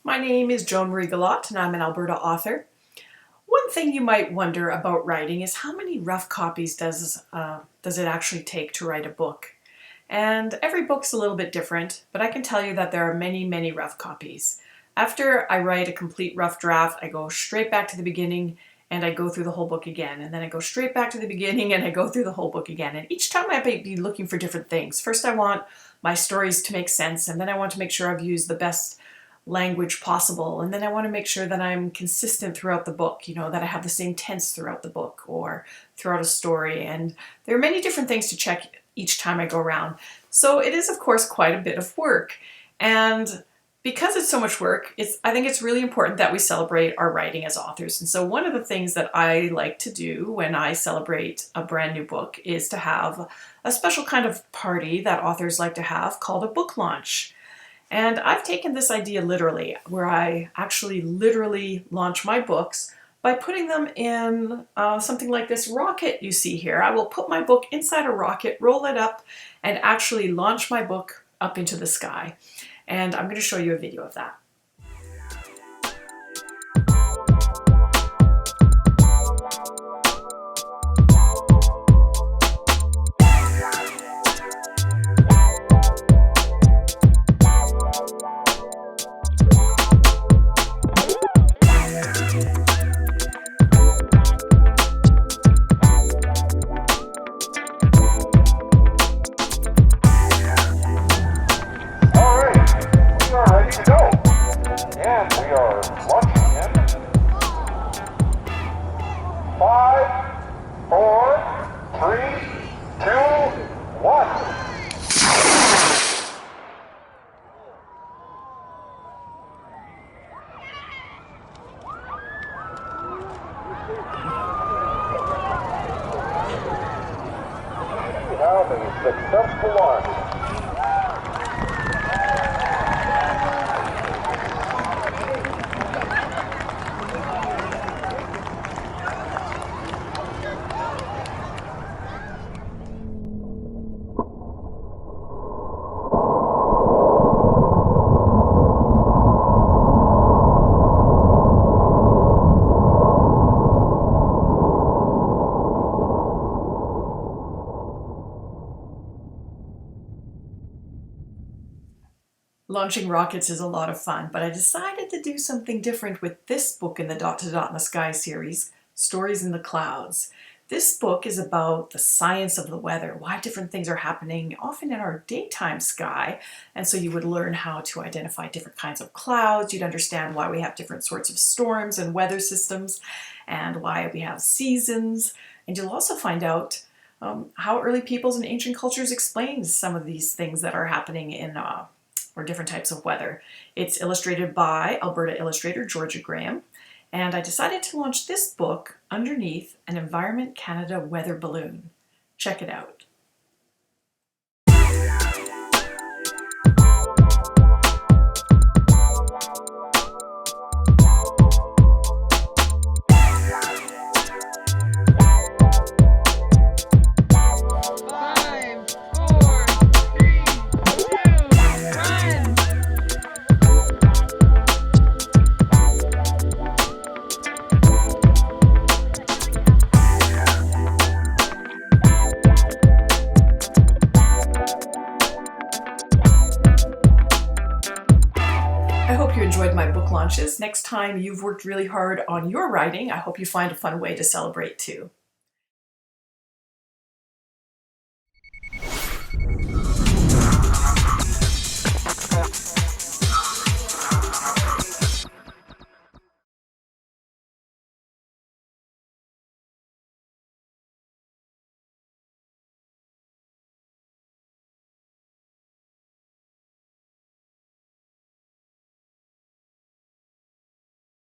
My name is Joan Galat and I'm an Alberta author. One thing you might wonder about writing is how many rough copies does it actually take to write a book? And every book's a little bit different, but I can tell you that there are many, many rough copies. After I write a complete rough draft, I go straight back to the beginning and I go through the whole book again. And then I go straight back to the beginning and I go through the whole book again. And each time I might be looking for different things. First I want my stories to make sense, and then I want to make sure I've used the best language possible, and then I want to make sure that I'm consistent throughout the book, that I have the same tense throughout the book or throughout a story. And there are many different things to check each time I go around. So it is, of course, quite a bit of work. And because it's so much work, I think it's really important that we celebrate our writing as authors. And so one of the things that I like to do when I celebrate a brand new book is to have a special kind of party that authors like to have called a book launch. And I've taken this idea literally, where I actually literally launch my books by putting them in something like this rocket you see here. I will put my book inside a rocket, roll it up, and actually launch my book up into the sky. And I'm going to show you a video of that. And we are launching in 5, 4, 3, 2, 1. Now the successful launch. Launching rockets is a lot of fun, but I decided to do something different with this book in the Dot to Dot in the Sky series, Stories in the Clouds. This book is about the science of the weather, why different things are happening, often in our daytime sky. And so you would learn how to identify different kinds of clouds. You'd understand why we have different sorts of storms and weather systems, and why we have seasons. And you'll also find out how early peoples and ancient cultures explained some of these things that are happening in or different types of weather. It's illustrated by Alberta illustrator Georgia Graham, and I decided to launch this book underneath an Environment Canada weather balloon. Check it out. I hope you enjoyed my book launches. Next time you've worked really hard on your writing, I hope you find a fun way to celebrate too.